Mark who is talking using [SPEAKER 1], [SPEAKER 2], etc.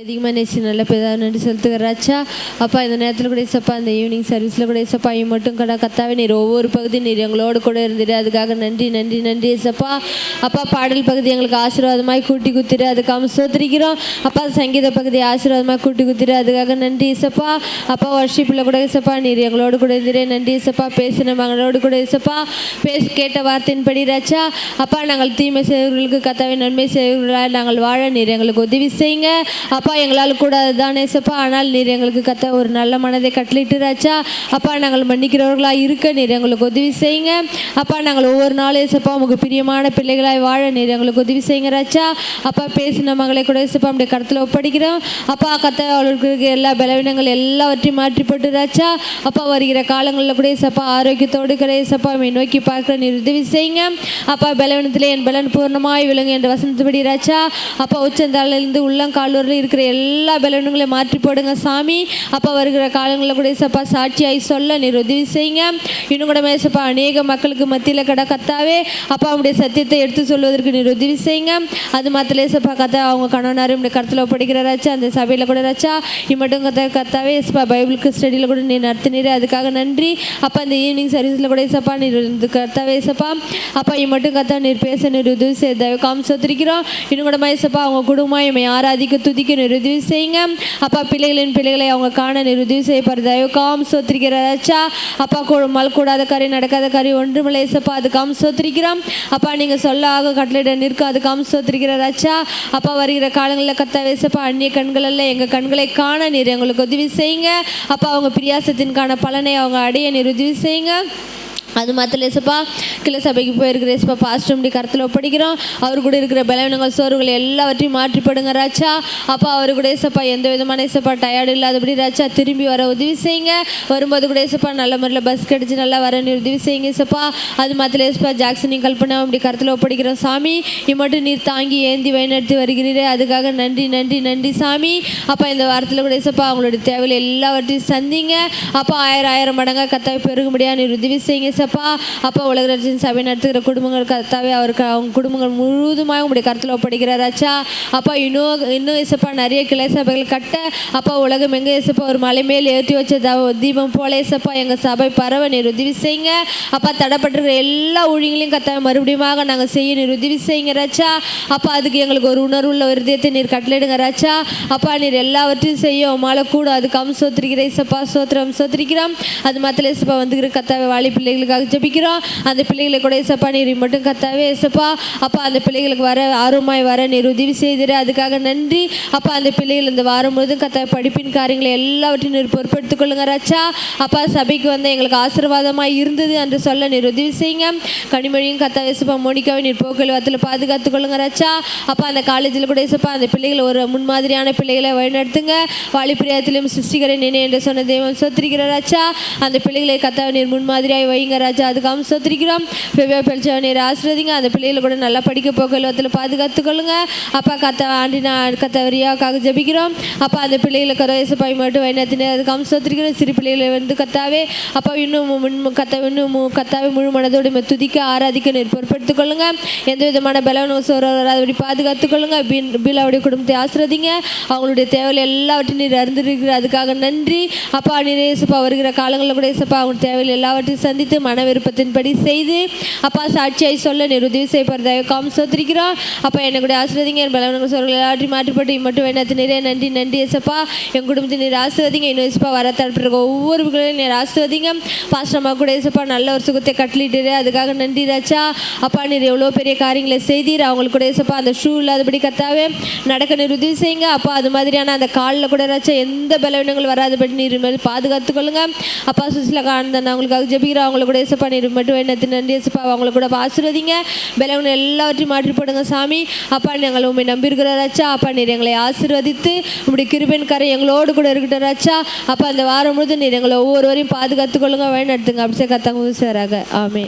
[SPEAKER 1] அதிகமாக நேசி நல்ல பேதாக நன்றி செலுத்துகிறாச்சா. அப்பா இந்த நேரத்தில் கூட ஏசப்பா அந்த ஈவினிங் சர்வீஸில் கூட ஏசப்பா மட்டும் கடை கத்தாவே நீர் ஒவ்வொரு பகுதி நீர் எங்களோடு கூட இருந்துட்டு அதுக்காக நன்றி நன்றி நன்றி ஏசப்பா. அப்பா பாடல் பகுதி எங்களுக்கு ஆசீர்வாதமாய் கூட்டி குத்திட்டு அதுக்காக சோத்திரிக்கிறோம். அப்பா சங்கீத பகுதி ஆசீர்வாதமாக கூட்டி குத்திட்டு அதுக்காக நன்றி ஏசப்பா. அப்பா வர்ஷிப்பில் கூட ஏசப்பா நீர் எங்களோடு கூட இருந்துட்டு நன்றி ஏசப்பா. பேசின மகளோடு கூட ஏசப்பா கேட்ட வார்த்தையின்படி ராச்சா. அப்பா நாங்கள் தீமை செய்வர்களுக்கு கத்தாவே நன்மை செய்வர்களால் நாங்கள் வாழ நீர் எங்களுக்கு உதவி செய்யுங்க. அப்பா எங்களால் கூட அதுதான் ஏசப்பா. ஆனால் நீர் எங்களுக்கு கத்த ஒரு நல்ல மனதை கட்டளிட்டுராச்சா. அப்பா நாங்கள் மன்னிக்கிறவர்களாக இருக்க நீர் எங்களுக்கு உதவி செய்யுங்க. அப்பா நாங்கள் ஒவ்வொரு நாளும் ஏசப்பா உங்களுக்கு பிரியமான பிள்ளைகளாய் வாழ நீர் எங்களுக்கு உதவி செய்யுங்க ராச்சா. அப்பா பேசின மகளை கூட ஏசப்பா நம்முடைய கருத்தில் ஒப்படைக்கிறோம். அப்பா கத்த அவர்களுக்கு எல்லா பலவீனங்கள் எல்லாவற்றையும் மாற்றி போட்டு ராச்சா. அப்பா வருகிற காலங்களில் கூட ஏசப்பா ஆரோக்கியத்தோடு கூட ஏசப்பா நோக்கி பார்க்குற நீர் உதவி செய்யுங்க. அப்பா பலவீனத்திலே என் பலன் பூர்ணமாய் விளங்கு என்ற வசனத்துப்படி ராச்சா. அப்பா உச்சந்தாலிலிருந்து உள்ளங்காலூரில் இருக்கிற எல்லா பலவீனங்களையும் மாற்றி போடுங்க சாமி. அப்பா வருகிற காலங்களில் கூட ஏசப்பா சாட்சியாய் சொல்ல நீர் உதவி செய்யுங்க. இன்னும் கூட ஏசப்பா அநேக மக்களுக்கு மத்தியில் கடை கத்தாவே அப்பா அவங்களுடைய சத்தியத்தை எடுத்து சொல்வதற்கு நீர் உதவி செய்யுங்க. அது மாத்திர ஏசப்பா கத்தா அவங்க கணவனாரும் இப்படி கருத்தில் ஒப்படைக்கிறாச்சா. அந்த சபையில் கூட ராச்சா இம்மட்டும் கத்தாவே ஏசப்பா பைபிளுக்கு ஸ்டடியில் கூட நீர் நடத்தினீர் அதுக்காக நன்றி. அப்பா இந்த ஈவினிங் சர்வீஸில் கூட ஏசப்பா நீர் கத்தாவே ஏசப்பா அப்பா இம்மட்டும் கத்தா நீர் பேச நீர் உதவி செய்ய தயவு காமிச்சோத்திருக்கிறோம். இன்னும் கூட ஏசப்பா அவங்க குடும்பம் எம்மை ஆராதிக்க துதிக்க நீர் உதவி செய்யுங்க. அப்பா பிள்ளைகளை அவங்க காண நீர் உதவி செய்யப்படுற தயவு காமிச்சோத்திருக்கிறாச்சா. அப்பா மல்கூடாத காரி நடக்காத காரி ஒன்றுமில்லை ஏசப்பா அது காமிச்சோத்திருக்கிறோம். அப்பா நீங்கள் சொல்ல ஆக கட்டளையிட நிற்கும் அது காமிச்சோத்திருக்கிறாச்சா. அப்பா வருகிற காலங்களில் கத்தாவே ஏசப்பா அந்நிய கண்கள் அல்ல எங்கள் கண்களை காண நீர் எங்களுக்கு உதவி செய்யுங்க. அப்பா அவங்க பிரியாசத்தின்கான பலனை அவங்க அடைய நீர் உதவி செய்யுங்க. அது மாத்திர ஏசப்பா கிளை சபைக்கு போயிருக்கிற ஏசப்பா பாஸ்டர் முடி கருத்தில் ஒப்படைக்கிறோம். அவர் கூட இருக்கிற பலவீனங்கள் சோர்வுகள் எல்லாவற்றையும் மாற்றிப்படுங்க ராச்சா. அப்பா அவர் கூட ஏசப்பா எந்த விதமான ஏசப்பா டயர்டு இல்லாதபடி ராச்சா திரும்பி வர உதவி செய்யுங்க. வரும்போது கூட ஏசப்பா நல்ல முறையில் பஸ் கிடச்சி நல்லா வர உதவி செய்யுங்க ஏசப்பா. அது மாத்திர ஏசப்பா ஜாக்சனையும் கல்பனா அப்படி கருத்தில் ஒப்படைக்கிறோம் சாமி. இம்மட்டும் நீர் தாங்கி ஏந்தி வழிநடத்தி வருகிறீரே அதுக்காக நன்றி நன்றி நன்றி சாமி. அப்பா இந்த வாரத்தில் கூட ஏசப்பா அவங்களுடைய தேவையில் எல்லாவற்றையும் சந்திங்க. அப்பா ஆயிரம் மடங்காக கத்தாவை பெருகும்படியாக நீர் உதவி செய்யுங்க ஏசப்பா. அப்பா உலகராட்சியின் சபை நடத்துகிற குடும்பங்கள் கத்தாவே அவருக்கு அவங்க குடும்பங்கள் முழுவதுமாக உங்களுடைய கருத்தில் ஒப்படைக்கிறாராச்சா. அப்பா இன்னும் ஏசப்பா நிறைய கிளை சபைகள் கட்ட அப்பா உலகம் எங்கே ஏசப்பா ஒரு மலை மேல் ஏற்றி வச்ச தீபம் போல ஏசப்பா எங்கள் சபை பரவ நீர் உதவி செய்யுங்க. அப்பா தடைப்பட்டிருக்கிற எல்லா ஊழியங்களையும் கத்தாவை மறுபடியும் நாங்கள் செய்ய நீர் உதவி செய்யுங்க ராச்சா. அப்பா அதுக்கு எங்களுக்கு ஒரு உணர்வுள்ள ஒரு இதயத்தை நீர் கட்டளையிடுங்க ராச்சா. அப்பா நீர் எல்லாவற்றையும் செய்ய மாலை கூட அது சோத்திரிக்கிற ஏசப்பா சோத்திரிக்கிறோம். அது மாத்திர ஏசப்பா வந்துக்கிற கத்தாவை வாலி பிள்ளைகளுக்கு ஜபிக்கிறோம். அந்த பிள்ளைகளை கூட ஏசப்பா நீர் மட்டும் கத்தாவே ஏசப்பா. அப்பா அந்த பிள்ளைகளுக்கு வர ஆர்வமாய் வர நீர் உதவி செய்திரு அதுக்காக நன்றி. அப்பா அந்த பிள்ளைகள் இந்த வாரம் முழுவதும் கத்தாவை படிப்பின் காரியங்களை எல்லாவற்றையும் நீர் பொறுப்பெடுத்துக் கொள்ளுங்க ராச்சா. அப்பா சபைக்கு வந்து எங்களுக்கு ஆசீர்வாதமாய் இருந்தது என்று சொல்ல நீர் உதவி செய்யுங்க. கனிமொழியும் கத்தாவே ஏசப்பா மோனிகாவை நீர் போக்கல் வாத்தில் பாதுகாத்துக் கொள்ளுங்க ராச்சா. அப்பா அந்த காலேஜில் கூட ஏசப்பா அந்த பிள்ளைகளை ஒரு முன்மாதிரியான பிள்ளைகளை வழிநடத்துங்க. வாலிப்பிரியாத்திலும் சிருஷ்டிகரை நினை என்று சொன்ன தெய்வம் சோத்திரிக்கிற ராச்சா. அந்த பிள்ளைகளை கத்தாவை நீர் முன்மாதிரியாய் வைங்க ராஜா அதுக்காக சோத்திரிக்கிறோம். நீர் ஆசிரியங்க. அந்த பிள்ளைகளை கூட நல்லா படிக்க போக்கத்தில் பாதுகாத்துக் கொள்ளுங்க. அப்பா ஆண்டினா கத்தவரியாவுக்காக ஜபிக்கிறோம். அப்பா அந்த பிள்ளைகளுக்கு ஏசப்பாய் மட்டும் வயநாத்தினே அதுக்காக சோத்திரிக்கிறோம். சிறு பிள்ளைகளை வந்து கத்தாவே அப்பா இன்னும் கத்தாவே முழு மனதோடு துதிக்க ஆராதிக்க நீர் பொறுப்பெடுத்துக் கொள்ளுங்க. எந்த விதமான பலவீனம் வராதபடி பாதுகாத்துக் கொள்ளுங்க. பீலாவுடைய குடும்பத்தை ஆசிரியங்க. அவங்களுடைய தேவையில் எல்லாவற்றையும் நீர் அறிந்திருக்கிற அதுக்காக நன்றி. அப்பா நீர் ஏசப்பா வருகிற காலங்களில் கூட ஏசப்பா அவங்க தேவையில் எல்லாவற்றையும் சந்தித்து மன விருப்பத்தின்படி செய்து அப்பா சாட்சியாய் சொல்ல நீர் உதவி செய்யப்படுறதாக காமிச்சோத்திருக்கிறோம். அப்பா என்னை கூட ஆசிரியங்க. என் பலவீனங்கள் சோர்வுகள் எல்லாவற்றையும் மாற்றிப்பட்டு மட்டும் வேணாத்து நிறைய நன்றி நன்றி ஏசப்பா. என் குடும்பத்தை நீர் ஆசிரியங்க. இன்னும் ஏசப்பா வர தடுப்பிருக்க ஒவ்வொருவர்களையும் நீர் ஆசிரியங்க. பாஸ்டர்மா கூட ஏசப்பா நல்ல ஒரு சுகத்தை கட்டளிட்டு அதுக்காக நன்றி ராச்சா. அப்பா நீர் எவ்வளோ பெரிய காரியங்களை செய்தீர். அவங்களுக்கு கூட ஏசப்பா அந்த ஷூ இல்லாதபடி கத்தாவே நடக்க நீர் உதவி செய்யுங்க. அப்பா அது மாதிரியான அந்த காலில் கூட ராச்சா எந்த பலவீனங்கள் வராதபடி நீர் மேல் பாதுகாத்துக் கொள்ளுங்க. அப்பா சுசிலா காணந்தான் அவங்களுக்காக ஜபிக்கிறோம். அவங்களை கூட ஏசப்பா நீர் மட்டும் வேணத்து நன்றி ஏசப்பா. அவங்கள கூட ஆசீர்வதிங்க. பலவீனம் எல்லாவற்றையும் மாற்றி போடுங்க சாமி. அப்பா நாங்கள் உண்மை நம்பியிருக்கிறாச்சா. அப்பா நீர் எங்களை ஆசீர்வதித்து உங்களுடைய கிருபையின் கரை எங்களோடு கூட இருக்கட்டும் ராச்சா. அப்பா அந்த வாரம் முழுதும் நீர் எங்களை ஒவ்வொருவரையும் பாதுகாத்துக் கொள்ளுங்க வழி நடத்துங்க. அப்படியே கத்தாங்க ஆமே.